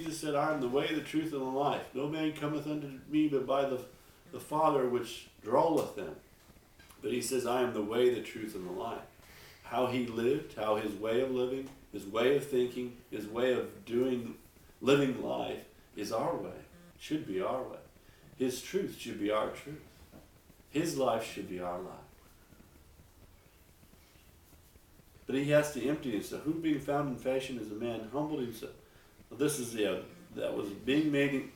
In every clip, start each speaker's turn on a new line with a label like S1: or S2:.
S1: Jesus said, I am the way, the truth, and the life. No man cometh unto me but by the Father which draweth them. But he says, I am the way, the truth, and the life. How he lived, how his way of living, his way of thinking, his way of living life is our way. Should be our way. His truth should be our truth. His life should be our life. But he has to empty himself. Who being found in fashion as a man humbled himself. This is that was being made,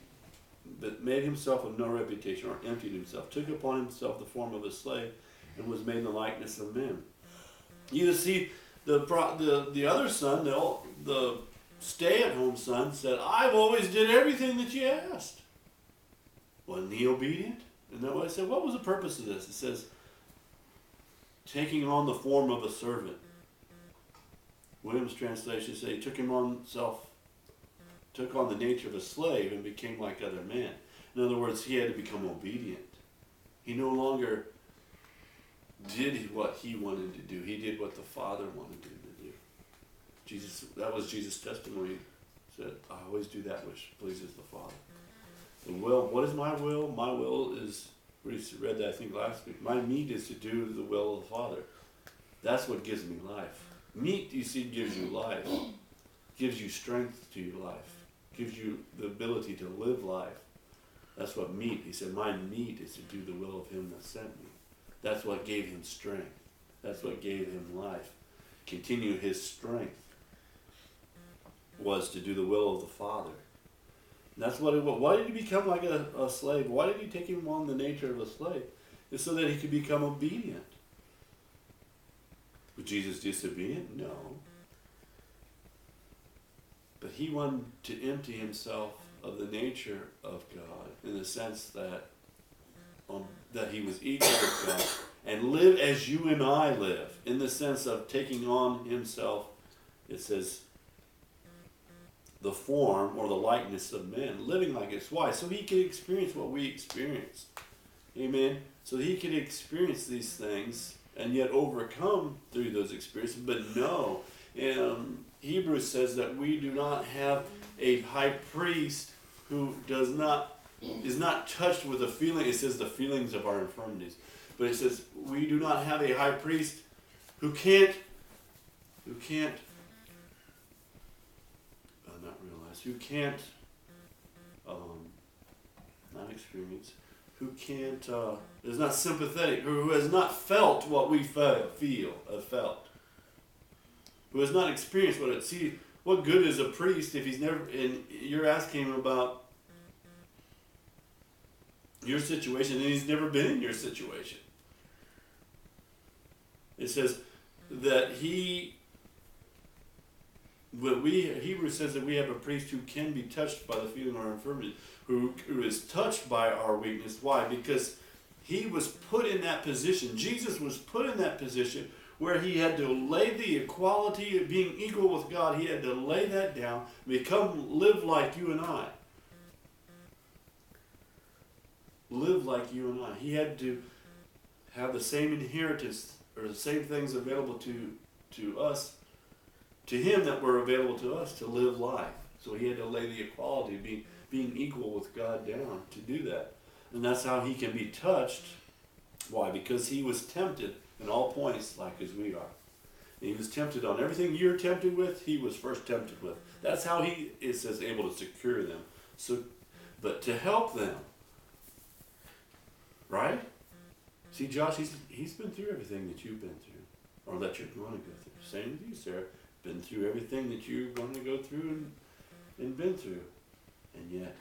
S1: but made himself of no reputation, or emptied himself, took upon himself the form of a slave, and was made in the likeness of men. You see, the other son, the stay-at-home son, said, I've always did everything that you asked. Wasn't he obedient? And that what I said? What was the purpose of this? It says, taking on the form of a servant. Williams' translation says he took on the nature of a slave and became like other men. In other words, he had to become obedient. He no longer did what he wanted to do. He did what the Father wanted him to do. That was Jesus' testimony. He said, I always do that which pleases the Father. The will, what is my will? My will is, we read that I think last week, my meat is to do the will of the Father. That's what gives me life. Meat, you see, gives you life. Gives you strength to your life. Gives you the ability to live life. That's what meat, he said, my meat is to do the will of him that sent me. That's what gave him strength. That's what gave him life. Continue his strength was to do the will of the Father. And that's what it was. Why did he become like a slave? Why did he take him on the nature of a slave? It's so that he could become obedient. Was Jesus disobedient? No. But he wanted to empty himself of the nature of God in the sense that that he was equal with God and live as you and I live, in the sense of taking on himself, it says, the form or the likeness of men, living like us. Why? So he could experience what we experience. Amen? So he could experience these things and yet overcome through those experiences. But no, Hebrews says that we do not have a high priest who is not touched with the feeling. It says the feelings of our infirmities. But it says we do not have a high priest who can't not experience, who can't, is not sympathetic, who has not felt what we felt, who has not experienced what it, see, what good is a priest if he's never, and you're asking him about your situation and he's never been in your situation. It says that Hebrews says that we have a priest who can be touched by the feeling of our infirmity, who is touched by our weakness. Why? Because he was put in that position. Jesus was put in that position where he had to lay the equality of being equal with God. He had to lay that down, live like you and I. Live like you and I. He had to have the same inheritance or the same things available to us, to him that were available to us to live life. So he had to lay the equality, being equal with God down to do that. And that's how he can be touched. Why? Because he was tempted in all points like as we are. And he was tempted on everything you're tempted with, he was first tempted with. That's how he is able to secure them. So, but to help them, right? See, Josh, he's been through everything that you've been through, or that you're going to go through. Same with you, Sarah. Been through everything that you're going to go through and been through. And yet,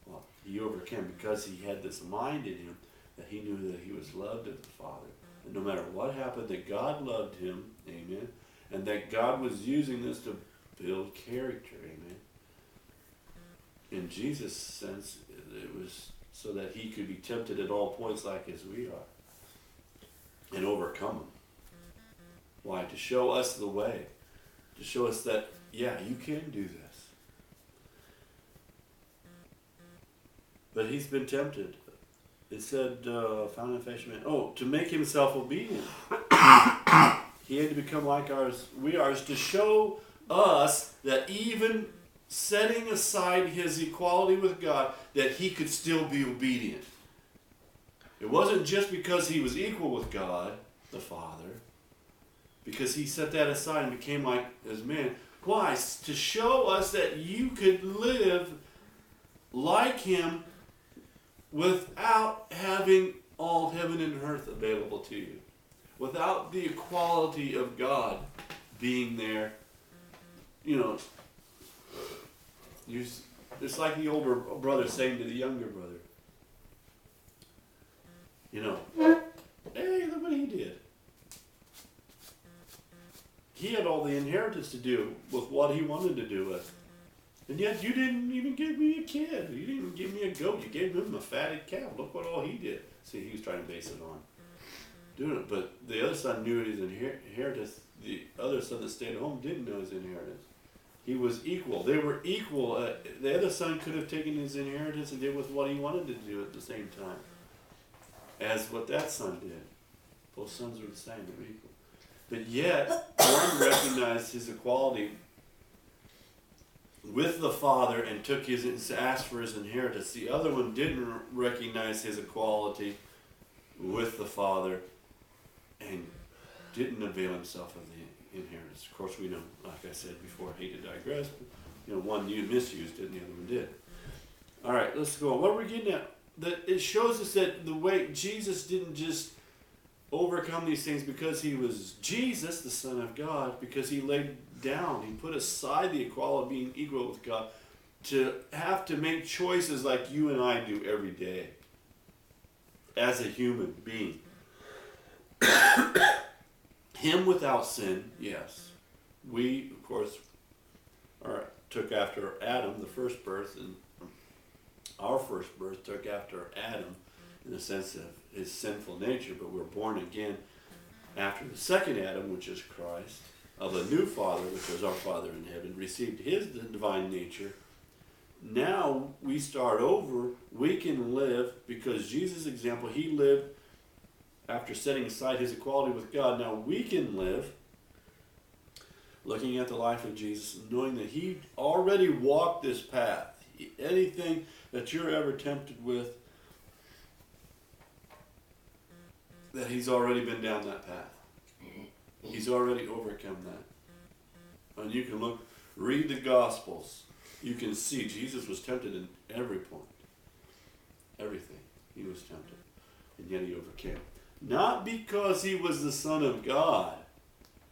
S1: well, he overcame because he had this mind in him that he knew that he was loved of the Father. And no matter what happened, that God loved him, amen, and that God was using this to build character, amen. In Jesus' sense, it was so that he could be tempted at all points like as we are and overcome them. Why? To show us the way. To show us that, yeah, you can do this. But he's been tempted. It said, found in fashion man. Oh, to make himself obedient. He had to become like we are, to show us that even setting aside his equality with God that he could still be obedient. It wasn't just because he was equal with God, the Father, because he set that aside and became like as man. Why? To show us that you could live like him without having all heaven and earth available to you. Without the equality of God being there. You know, it's like the older brother saying to the younger brother, you know, hey, look what he did. He had all the inheritance to do with what he wanted to do with. And yet you didn't even give me a kid. You didn't even give me a goat. You gave him a fatted calf. Look what all he did. See, he was trying to base it on doing it. But the other son knew his inheritance. The other son that stayed at home didn't know his inheritance. He was equal. They were equal. The other son could have taken his inheritance and did with what he wanted to do at the same time as what that son did. Both sons were the same. They were equal. But yet, one recognized his equality with the Father and asked for his inheritance. The other one didn't recognize his equality with the Father and didn't avail himself of the inheritance. Of course, we know, like I said before, I hate to digress, but one misused it and the other one did. All right, let's go on. What are we getting at? That it shows us that the way Jesus didn't just overcome these things because he was Jesus, the Son of God, because he laid down, he put aside the equality of being equal with God to have to make choices like you and I do every day as a human being. Him without sin, yes. We, of course, took after Adam, the first birth, and our first birth took after Adam in the sense of his sinful nature, but we're born again after the second Adam, which is Christ, of a new Father, which was our Father in heaven, received his divine nature. Now we start over. We can live, because Jesus' example, he lived after setting aside his equality with God. Now we can live looking at the life of Jesus and knowing that he already walked this path. Anything that you're ever tempted with, that he's already been down that path. He's already overcome that. And you can read the Gospels. You can see Jesus was tempted in every point. Everything he was tempted. And yet he overcame. Not because he was the Son of God.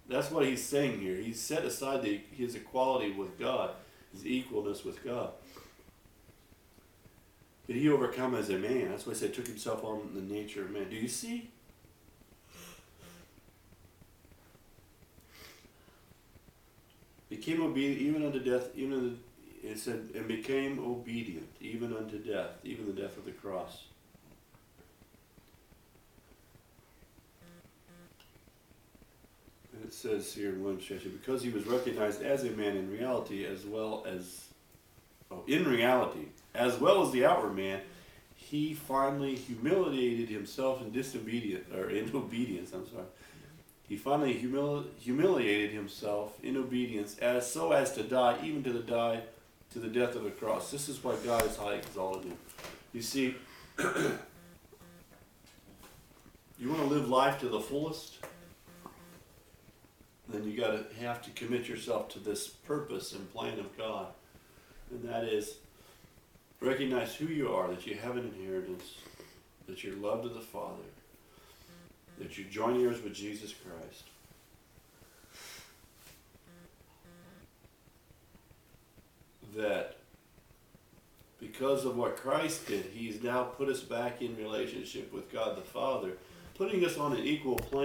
S1: That's what he's saying here. He set aside his equality with God, his equalness with God. But he overcome as a man. That's why I said took himself on the nature of man. Do you see? Became obedient even unto death, it said, and became obedient even unto death, even the death of the cross. And it says here in one section, because he was recognized as a man in reality as well as the outward man, he finally humiliated himself in obedience. He finally humiliated himself in obedience as to die, even to the death of the cross. This is why God is high exalted him. You see, you want to live life to the fullest, then you have to commit yourself to this purpose and plan of God. And that is, recognize who you are, that you have an inheritance, that you're loved of the Father, that you join yours with Jesus Christ. That because of what Christ did, he's now put us back in relationship with God the Father, putting us on an equal plane.